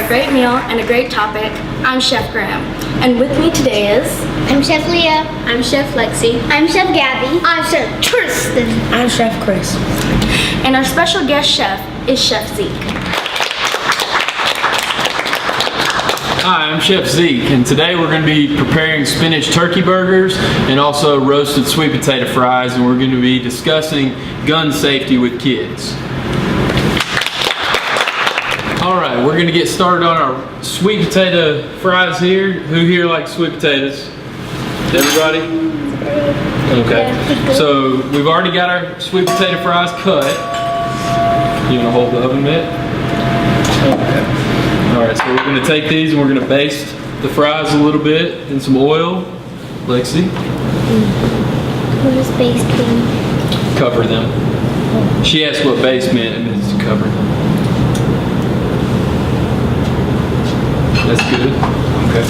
great meal and a great topic. I'm Chef Graham, and with me today is... I'm Chef Leah. I'm Chef Lexi. I'm Chef Gabby. I'm Chef Tristan. I'm Chef Chris. And our special guest chef is Chef Zeke. Hi, I'm Chef Zeke, and today we're going to be preparing spinach turkey burgers and also roasted sweet potato fries, and we're going to be discussing gun safety with kids. Alright, we're going to get started on our sweet potato fries here. Who here likes sweet potatoes? Everybody? Okay. So we've already got our sweet potato fries cut. You want to hold the oven mitt? Okay. Alright, so we're going to take these and we're going to baste the fries a little bit in some oil. Lexi? What is basting? Cover them. She asked what baste meant, and it's to cover them. That's good. Okay.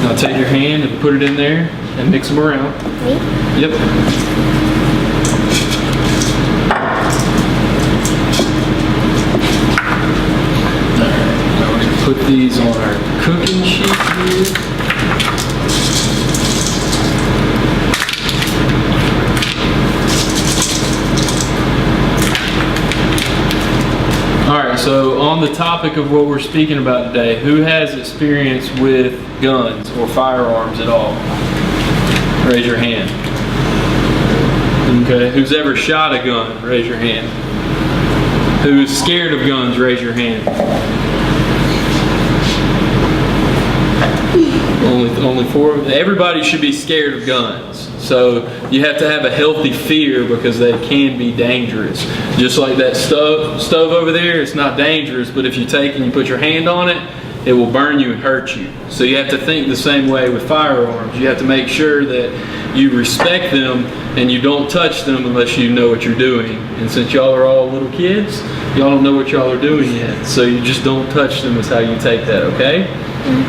Now take your hand and put it in there and mix them around. Me? Yep. Now we're going to put these on our cooking sheet here. Alright, so on the topic of what we're speaking about today, who has experience with guns or firearms at all? Raise your hand. Okay, who's ever shot a gun? Raise your hand. Who's scared of guns? Raise your hand. Only four. Everybody should be scared of guns. So you have to have a healthy fear because they can be dangerous. Just like that stove over there, it's not dangerous, but if you take and you put your hand on it, it will burn you and hurt you. So you have to think the same way with firearms. You have to make sure that you respect them and you don't touch them unless you know what you're doing. And since y'all are all little kids, y'all don't know what y'all are doing yet. So you just don't touch them is how you take that, okay?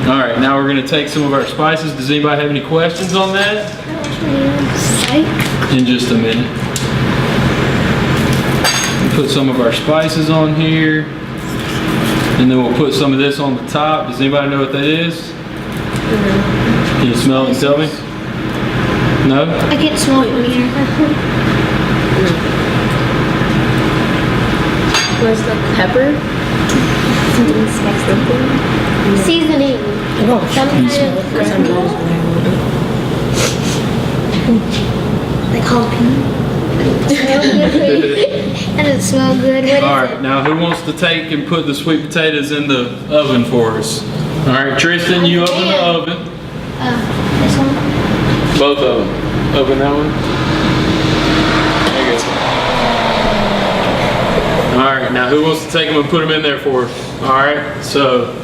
All right, now we're going to take some of our spices. Does anybody have any questions on that? In just a minute. We'll put some of our spices on here, and then we'll put some of this on the top. Does anybody know what that is? Can you smell it and tell me? No? I can't smell it from here. Was the pepper? Something spicy. Seasoning. Some kind of like jalapeno. That doesn't smell good. What is Alright, now who wants to take and put the sweet potatoes in the oven for us? Alright, Tristan, you open the oven. This one? Both of them. Open that one. There you go. Alright, now who wants to take them and put them in there for us? Alright, so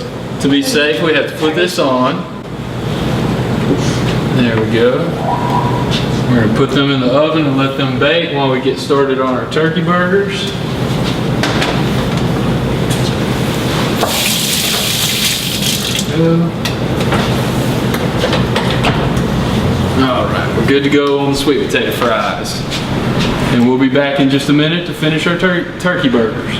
to be safe, we have to put this on. There we go. We're going to put them in the oven and let them bake while we get started on our turkey burgers. Alright, we're good to go on the sweet potato fries. And we'll be back in just a minute to finish our turkey burgers.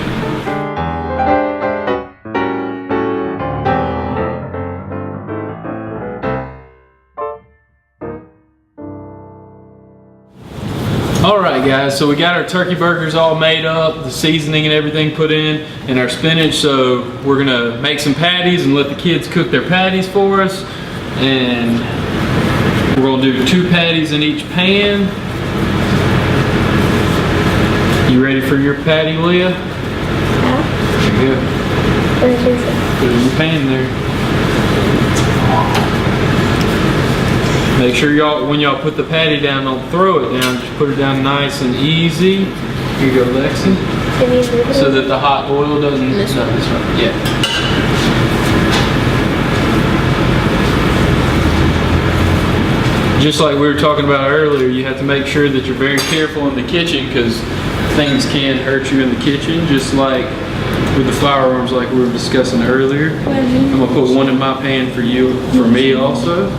Alright guys, so we got our turkey burgers all made up, the seasoning and everything put in, and our spinach, so we're going to make some patties and let the kids cook their patties for us. And we're going to do 2 patties in each pan. You ready for your patty, Leah? Yeah. There you go. What is it? Put it in your pan there. Make sure y'all, when y'all put the patty down, don't throw it down. Just put it down nice and easy. Here you go, Lexi. So that the hot oil doesn't... This one? This one. Yeah. Just like we were talking about earlier, you have to make sure that you're very careful in the kitchen because things can hurt you in the kitchen, just like with the firearms like we were discussing earlier. I'm going to put one in my pan for you, for me also.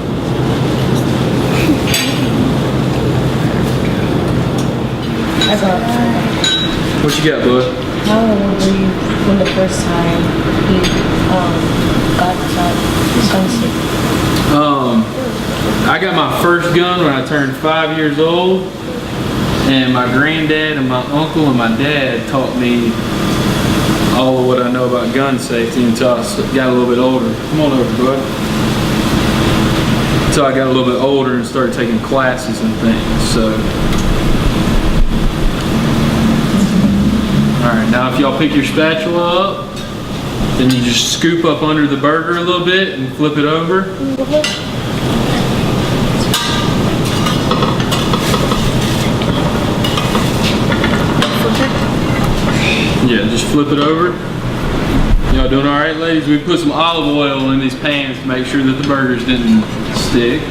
I What you got, bud? How old were you when the first time you gun safety? I got my first gun when I turned 5 years old, and my granddad and my uncle and my dad taught me all of what I know about gun safety until I got a little bit older. Come on over, bud. Until I got a little bit older and started taking classes and things. So, all right, now if y'all pick your spatula up, then you just scoop up under the burger a little bit and flip it over. Yeah, just flip it over. Y'all doing all right, ladies? We put some olive oil in these pans to make sure that the burgers didn't stick.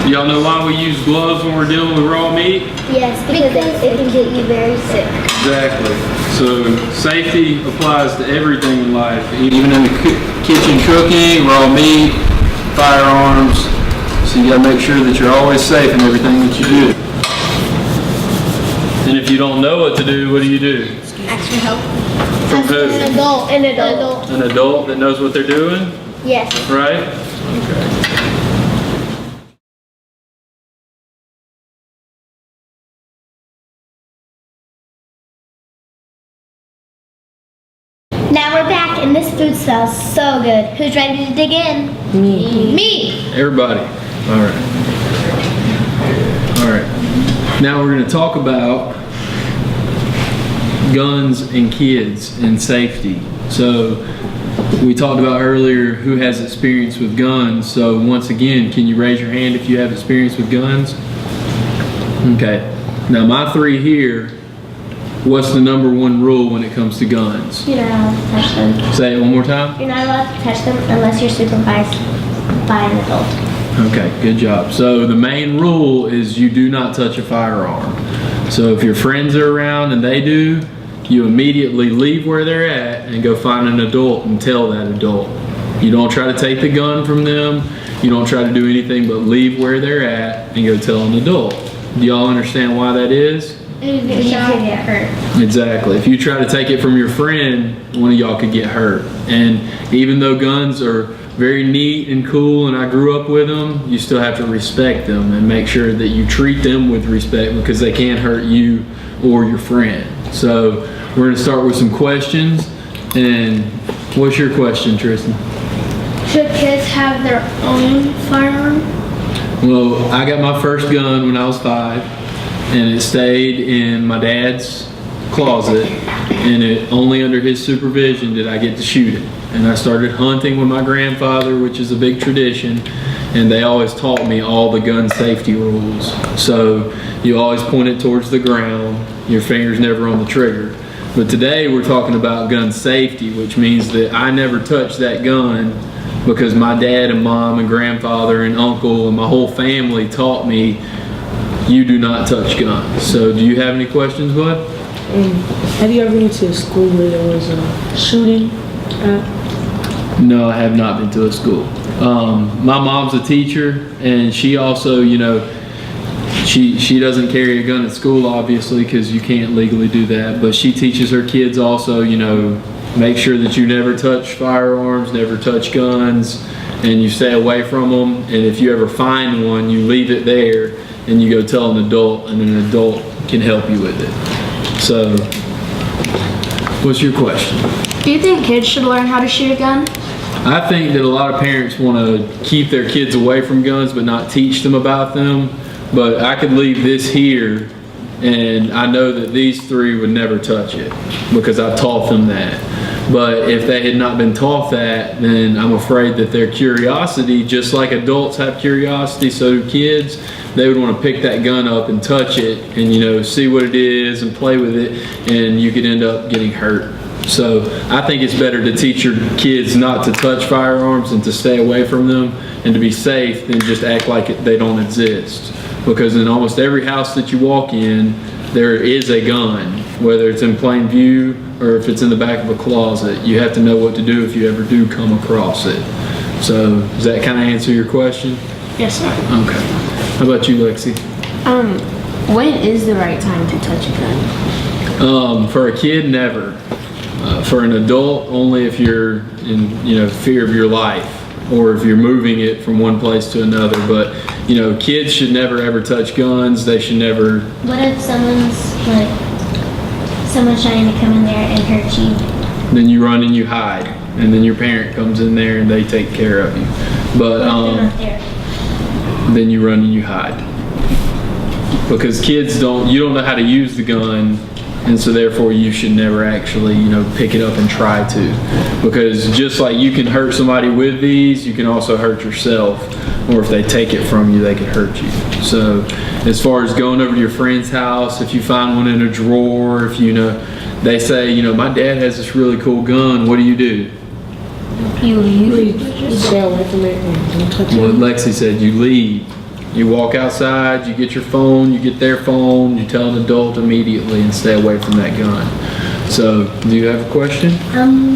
Y'all know why we use gloves when we're dealing with raw meat? Yes, because it can get you very sick. Exactly. So safety applies to everything in life, even in the kitchen cooking, raw meat, firearms. So you gotta make sure that you're always safe in everything that you do. And if you don't know what to do, what do you do? Ask for help. From who? An adult. An adult. An adult that knows what they're doing, Yes. right? Okay. Now we're back and this food smells so good. Who's ready to dig in? Me. Everybody. All right. All right. Now we're going to talk about guns and kids and safety. So we talked about earlier who has experience with guns. So once again, can you raise your hand if you have experience with guns? Okay. Now my three here, what's the number one rule when it comes to guns? You're not allowed to touch them. Say it one more time. You're not allowed to touch them unless you're supervised by an adult. Okay, good job. So the main rule is you do not touch a firearm. So if your friends are around and they do, you immediately leave where they're at and go find an adult and tell that adult. You don't try to take the gun from them. You don't try to do anything but leave where they're at and go tell an adult. Do y'all understand why that is? You can get hurt. Exactly. If you try to take it from your friend, one of y'all could get hurt. And even though guns are very neat and cool and I grew up with them, you still have to respect them and make sure that you treat them with respect because they can't hurt you or your friend. So we're going to start with some questions. And what's your question, Tristan? Should kids have their own firearm? Well, I got my first gun when I was 5, and it stayed in my dad's closet, and it only under his supervision did I get to shoot it. And I started hunting with my grandfather, which is a big tradition, and they always taught me all the gun safety rules. So you always point it towards the ground, your finger's never on the trigger. But today we're talking about gun safety, which means that I never touched that gun because my dad and mom and grandfather and uncle and my whole family taught me you do not touch guns. So do you have any questions, bud? Have you ever been to a school where there was a shooting? No, I have not been to a school. My mom's a teacher, and she also, you know, she doesn't carry a gun at school, obviously, because you can't legally do that. But she teaches her kids also, you know, make sure that you never touch firearms, never touch guns, and you stay away from them. And if you ever find one, you leave it there, and you go tell an adult, and an adult can help you with it. So, what's your question? Do you think kids should learn how to shoot a gun? I think that a lot of parents want to keep their kids away from guns but not teach them about them. But I could leave this here and I know that these three would never touch it because I taught them that. But if they had not been taught that, then I'm afraid that their curiosity, just like adults have curiosity, so do kids, they would want to pick that gun up and touch it and, you know, see what it is and play with it, and you could end up getting hurt. So I think it's better to teach your kids not to touch firearms and to stay away from them and to be safe than just act like they don't exist. Because in almost every house that you walk in, there is a gun, whether it's in plain view or if it's in the back of a closet. You have to know what to do if you ever do come across it. So does that kind of answer your question? Yes, sir. Okay. How about you, Lexi? When is the right time to touch a gun? For a kid, never. For an adult, only if you're in, fear of your life, or if you're moving it from one place to another. But, kids should never ever touch guns. They should never. What if someone's trying to come in there and hurt you? Then you run and you hide, and then your parent comes in there and they take care of you. But They're not there. then you run and you hide, because kids you don't know how to use the gun, and so therefore you should never actually pick it up and try to, because just like you can hurt somebody with these, you can also hurt yourself, or if they take it from you, they can hurt you. So as far as going over to your friend's house, if you find one in a drawer, if they say, my dad has this really cool gun, what do? You stay away from it and don't touch What it. Lexi said, you leave. You walk outside, you get your phone, you get their phone, you tell an adult immediately and stay away from that gun. So, do you have a question?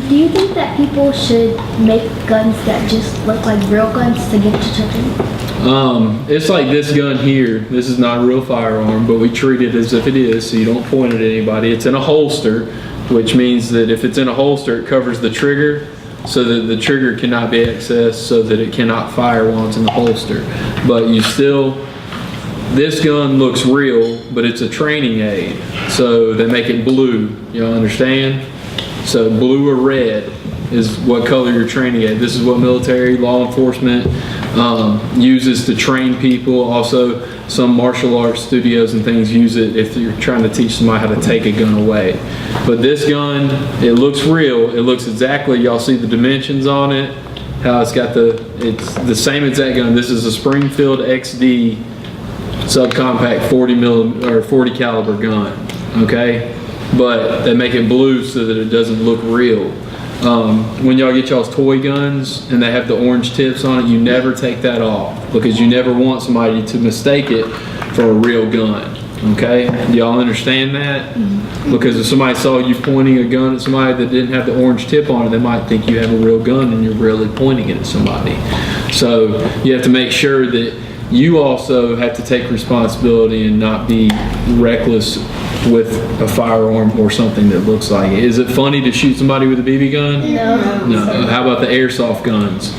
Do you think that people should make guns that just look like real guns to get to touching? It's like this gun here. This is not a real firearm, but we treat it as if it is, so you don't point it at anybody. It's in a holster, which means that if it's in a holster, it covers the trigger, so that the trigger cannot be accessed, so that it cannot fire while it's in the holster. But this gun looks real, but it's a training aid. So they make it blue, you understand? So blue or red is what color your training aid. This is what military, law enforcement uses to train people. Also, some martial arts studios and things use it if you're trying to teach somebody how to take a gun away. But this gun, it looks real. It looks exactly, y'all see the dimensions on it, how it's the same exact gun. This is a Springfield XD subcompact 40 caliber gun, okay? But they make it blue so that it doesn't look real. When y'all get y'all's toy guns and they have the orange tips on it, you never take that off, because you never want somebody to mistake it for a real gun, okay? Do y'all understand that? Because if somebody saw you pointing a gun at somebody that didn't have the orange tip on it, they might think you have a real gun and you're really pointing it at somebody. So you have to make sure that you also have to take responsibility and not be reckless with a firearm or something that looks like it. Is it funny to shoot somebody with a BB gun? No. No. How about the airsoft guns?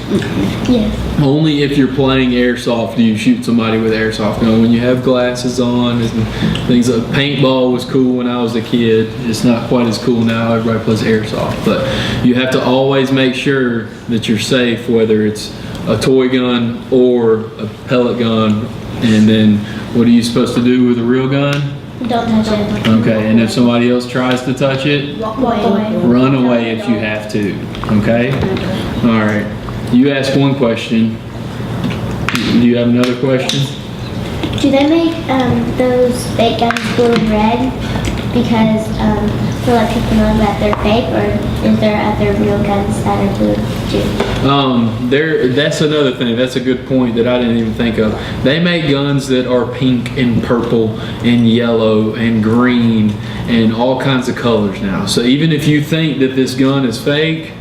Yes. Only if you're playing airsoft do you shoot somebody with an airsoft gun. When you have glasses on and things like paintball was cool when I was a kid. It's not quite as cool now. Everybody plays airsoft. But you have to always make sure that you're safe, whether it's a toy gun or a pellet gun. And then what are you supposed to do with a real gun? Don't touch it. Okay, and if somebody else tries to touch it, Walk away. run away if you have to, okay? All right, you asked one question. Do you have another question? Do they make those fake guns blue and red because to let people know that they're fake, or is there other real guns that are blue too? That's another thing. That's a good point that I didn't even think of. They make guns that are pink and purple and yellow and green and all kinds of colors now. So even if you think that this gun is fake,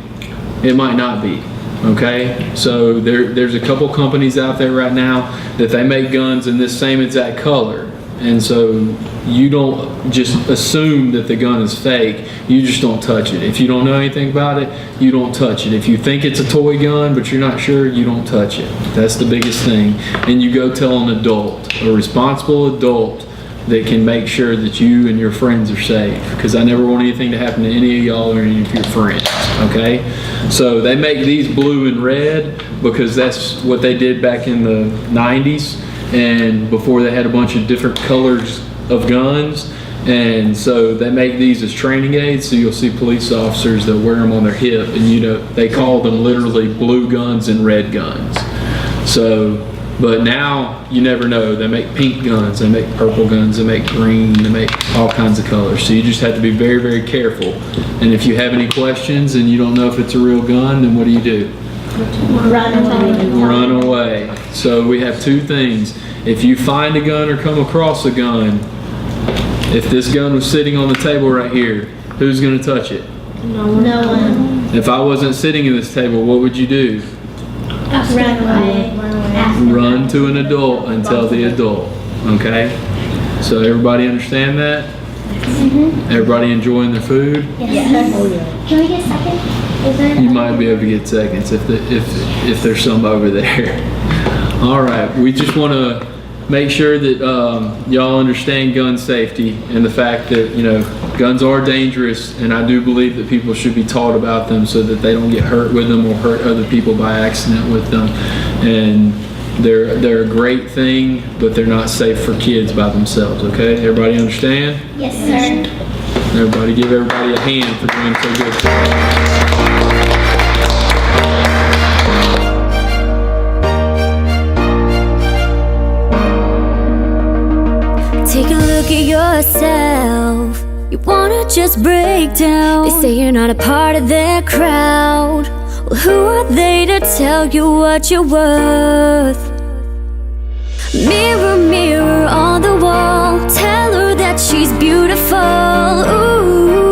it might not be. Okay, so there's a couple companies out there right now that they make guns in this same exact color. And so you don't just assume that the gun is fake, you just don't touch it. If you don't know anything about it, you don't touch it. If you think it's a toy gun but you're not sure, you don't touch it. That's the biggest thing. And you go tell an adult, a responsible adult, that can make sure that you and your friends are safe. Because I never want anything to happen to any of y'all or any of your friends, okay? So they make these blue and red because that's what they did back in the 90s. And before they had a bunch of different colors of guns, and so they make these as training aids. So you'll see police officers that wear them on their hip, and they call them literally blue guns and red guns. So, but now you never know. They make pink guns, they make purple guns, they make green, they make all kinds of colors. So you just have to be very, very careful. And if you have any questions and you don't know if it's a real gun, then what do you do? Run away. Run away. So we have two things. If you find a gun or come across a gun, if this gun was sitting on the table right here, who's going to touch it? No one. If I wasn't sitting at this table, what would you do? Run away. Run to an adult and tell the adult. Okay? So everybody understand that? Everybody enjoying their food? Yes. Oh yeah. Can we get a second? Is there? You might be able to get seconds if there's some over there. All right, we just want to make sure that y'all understand gun safety and the fact that, you know, guns are dangerous, and I do believe that people should be taught about them so that they don't get hurt with them or hurt other people by accident with them. And they're a great thing, but they're not safe for kids by themselves, okay? Everybody understand? Yes, sir. Everybody give everybody a hand for doing so good. Take a look at yourself. You wanna just break down. They say you're not a part of their crowd. Well, who are they to tell you what you're worth? Mirror